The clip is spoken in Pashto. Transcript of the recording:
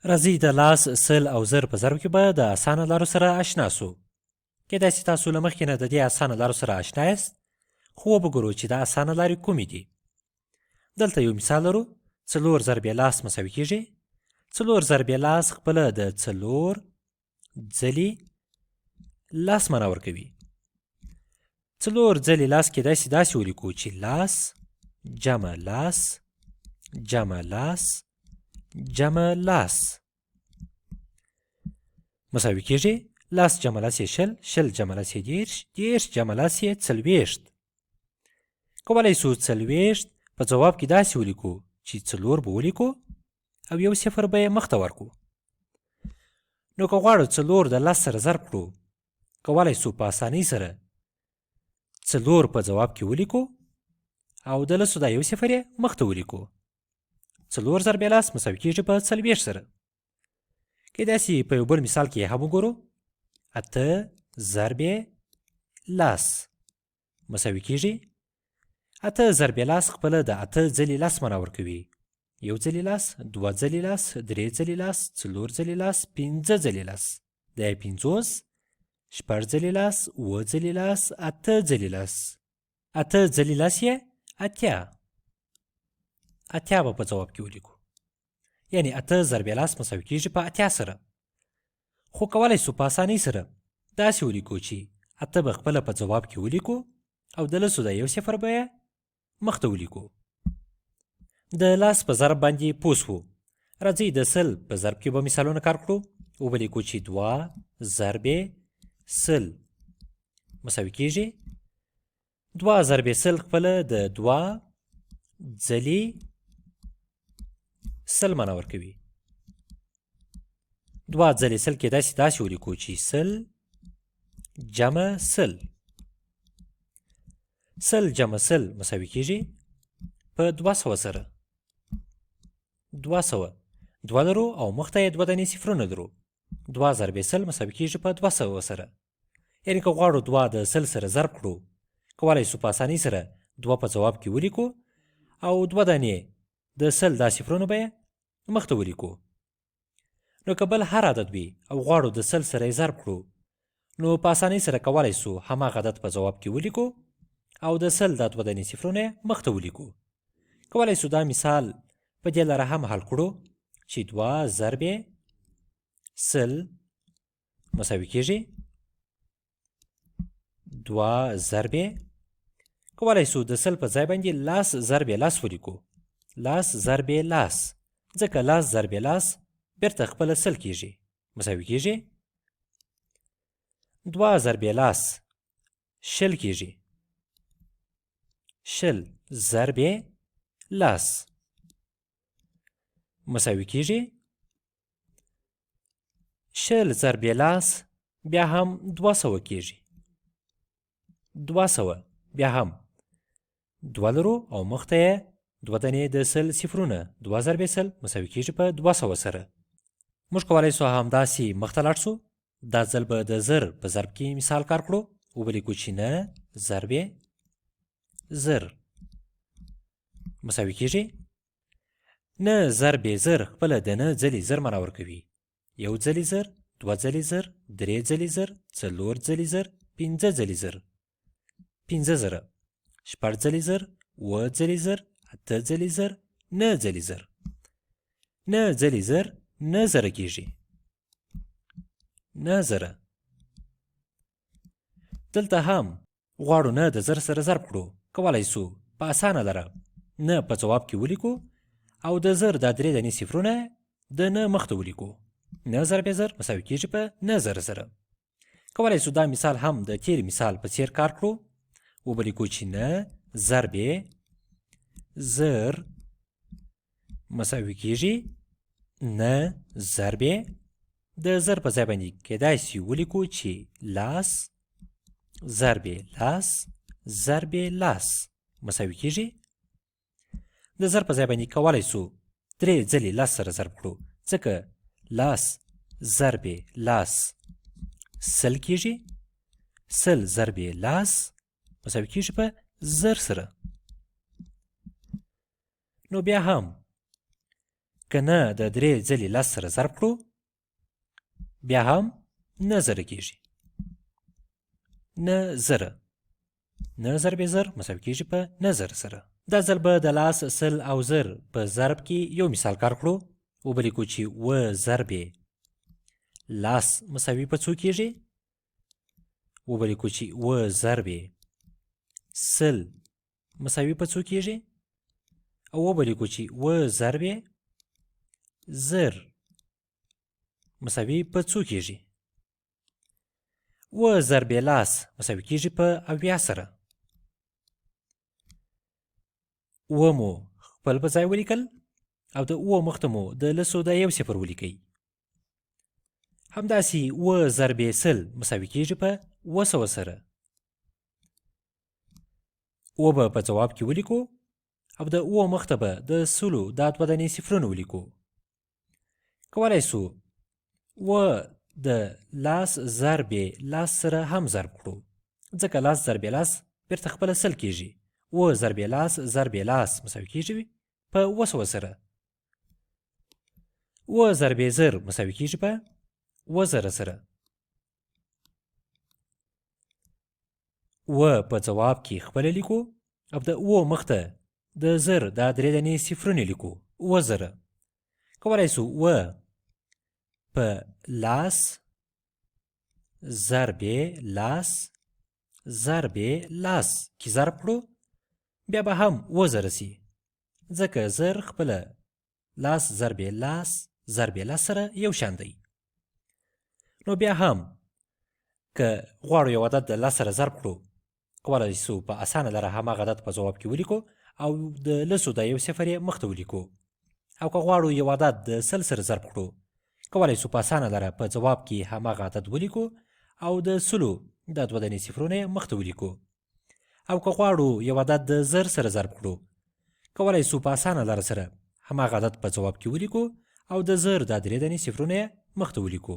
راځئ د لاس، سل او زر په ضرب کې به د اسانه لارو سره اشنا سو. کیدای سي تاسو له مخکې نه د دې اسانه لارو سره اشنا یاست، خو وبګورو چې د اسانه لارې کومې دي. دلته یو مثال لرو. 4 ضرب لاس مساوي کیږي 4 ضرب لاس خپله د 4 ځلې لاس معنا ورکوي. 4 ځلې لاس کیدای سي داسې ولیکو چې لاس جمع لاس جمع لاس جمع لاس مساوي کیږي لاس جمع لاس یې شل جمع لاس یې دیرش جمع لاس یې 40. کولی سو 40 په ځواب کې داسې ولیکو چې 4 به ولیکو او یو صفر به یې مخته ورکو. نو که غواړو 4 د لس سره ضرب کړو، کولی سو په اسانۍ سره 4 په ځواب کې ولیکو او د لسو دا یو صفر یې مخته ولیکو. 4 ضرب لاس مساوي کیږي په 40 سره. کیدای سي په یو بل مثال کې هم وګورو. 8 ضرب لاس مساوي کیږي 8 ضرب لاس خپله د 8 ځلې لاس معنا ورکوي. یو ځلې لاس، 2 ځلې لاس، 3 ځلې لاس، 4 ځلې لاس، 5 ځلې لاس. دا یې 50 6 ځلې لاس، 7 ځلې لاس، 8 ځلې لاس. 8 ځلې لاس یې 80 به په ځواب کې ولیکو. یعنی 8 ضرب لاس مساوي کیږي په 80 سره. خو کولی سو په اسانۍ سره داسې ولیکو چې 8 به خپله په ځواب کې ولیکو او د لسو د یو صفر به یې مخته ولیکو. د لاس په ضرب باندې پوه سو. راځئ د سل په ضرب کې به مثالونه کار کړو. وبلیکو چې 2 ضرب سل مساوي کیږي 2 ضرب سل خپله د 2 ځلې سل معنا ورکوي. 2 ځلې سل کیدای سي داسې ولیکو چې سل جمع سل. سل جمع سل مساوي کیږي په 200 سره. 200 دوه لرو او مخته یې 2 دانې صفرونه لرو. 2 ضرب سل مساوي کیږي په 200 سره. یعنې که غواړو 2 د سل سره ضرب کړو، کولی سو په اسانۍ سره 2 په ځواب کې ولیکو او 2 دانې د سل دا صفرونه به یې مخته ولیکو. نو که بل هر عدد وي او غواړو د سل سره یې ضرب کړو، نو په اسانۍ سره کولی سو هماغه عدد په ځواب کې ولیکو او د سل دا 2 دانې صفرونه یې مخته ولیکو. کولی سو دا مثال په دې لاره هم حل کړو چې 2 ضرب سل مساوي کیږي 2 ضرب کولی سو د سل په ځای باندې لاس ضرب لاس ولیکو. لاس ضرب لاس ځکه لاس ضرب لاس بیرته خپله سل کیږي مساوي کیږي 2 ضرب لاس شل کیږي شل ضرب لاس مساوي کیږي شل ضرب لاس بیا هم 200 کیږي 200 بیا هم 2 لرو او مخته یې 2 دانې د سل صفرونه 2 ضرب سل مساوي کیږي په 200 سره. موږ کولی سو همداسې مخته لاړ سو. دا ځل به د زر په ضرب کې مثال کار کړو. وبلیکو چې 9 ضرب زر مساوي کیږي 9 ضرب زر خپله د 9 ځلې زر معنا ورکوي. یو ځلې زر، 2 ځلې زر، 3 ځلې زر، 4 ځلې زر، 5 ځلې زر، 5 زره، 6 ځلې زر، 7 ځلې زر، 8 ځلې زر، 9 ځلې زر. 9 ځلې زر 9 زره کیږي 9 زره. دلته هم غواړو 9 د زر سره ضرب کړو، کولی سو په اسانه لاره 9 په ځواب کې ولیکو او د زر دا 3 دانې صفرونه د 9 مخته ولیکو. 9 ضرب زر مساوي کیږي په 9 زره سره. کولی سو دا مثال هم د تیر مثال په څیر کار کړو. وبلیکو چې 9 ضرب زر مساوي کیږي 9 ضرب د زر په ځای باندې کیدای سي ولیکو چې لاس ضرب لاس ضرب لاس مساوي کیږي. د زر په ځای باندې کولی سو 3 ځلې لاس سره ضرب کړو ځکه لاس ضرب لاس سل کیږي 10 ضرب لاس مساوي کیږي په زر سره. نو بیا هم که نه د 3 ځلې 10 سره ضرب کړو بیا هم 9 زره کېږي. 9 زره 9 ضرب زر مساوي کېږي په 9 زره سره. دا ځل به د لاس سل او زر په ضرب کې یو مثال کار کړو. وبلیکو چې و ضرب لاس مساوي په څو کېږي؟ وبلیکو چې و ضرب سل مساوي په څو کېږي؟ او وبلیکو چې و ضرب زر مساوي په څو کېږي؟ و ضرب لاس مساوي کېږي په 80 سره. و مو خپل په ځای ولیکل او د و مخته مو د لسو د یو صفر ولیکئ. همداسې و ضرب سل مساوي کېږي په 200 سره. و به په ځواب کې ولیکو او د و مخته به د سلو دا 2 دانې صفرونه ولیکو. کولی سو و د لاس ضرب لاس سره هم ضرب کړو ځکه لاس ضرب لاس بیرته خپله سل کېږي. و ضرب لاس ضرب لاس مساوي کېږي په 200 سره. و ضرب زر مساوي کېږي په 1000 سره. و په ځواب کې خپله لیکو او د و مخته د زر دا 3 دانې صفرونه لیکو 1000. کولی سو و په لاس ضرب لاس ضرب لاس کې ضرب کړو بیا به هم 1000 سي ځکه زر خپله لاس ضرب لاس ضرب لاس سره یو شان دی. نو بیا هم که غواړو یو عدد د لاس سره ضرب کړو کولی سو په اسانه لاره هماغه عدد په ځواب کې ولیکو او د لسو د یو صفر یې مخته ولیکو. او که غواړو یو عدد د سل سره ضرب کړو کولی سو په اسانه لاره په ځواب کې هماغه عدد ولیکو او د سلو د 2 دانې صفرونه یې مخته ولیکو. او که غواړو یو عدد د زر سره ضرب کړو کولی سو په اسانه لاره سره هماغه عدد په ځواب کې ولیکو او د زر د 3 دانې صفرونه یې مخته ولیکو.